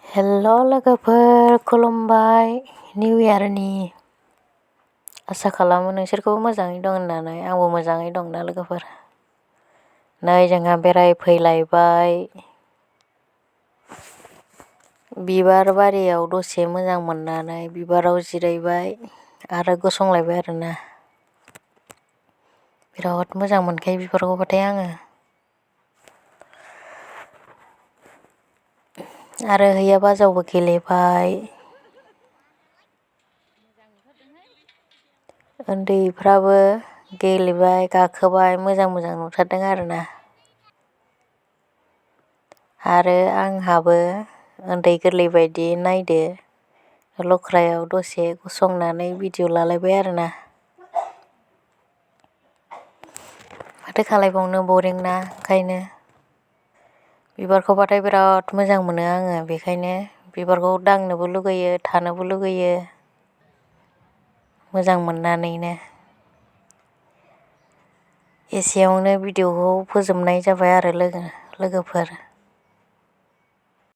हेल' लोगोफोर, खुलुमबाय निउ इयारनि। आसा खालामो नोंसोरखौबो मोजाङै दं होननानै। आंबो मोजाङै दं ना लोगोफोर। नै जोंहा बेरायफैलायबाय बिबार बारियाव दसे मोजां मोननानै बिबाराव जिरायबाय आरो गसंलायबाय आरोना। बिराद मोजां मोनखायो बिबारखौबाथाय आङो। आरो हैया बाजावबो गेलेबाय। उन्दैफ्राबो गेलेबाय गाखोबाय मोजां नुथारदों आरोना। आरो आंहाबो उन्दै गोरलै बायदि नायदो लख्रायाव दसे गसंनानै भिडिअ लालायबाय आरोना। माथो खालायबावनो बरिं ना, ओंखायनो बिबारखौबाथाय बिराद मोजां मोनो आङो। बेखायनो बिबारखौ दांनोबो लुगैयो, थानोबो लुगैयो मोजां मोननानैनो। एसेयावनो भिडिअखौ फोजोबनाय जाबाय आरो लोगोफोर।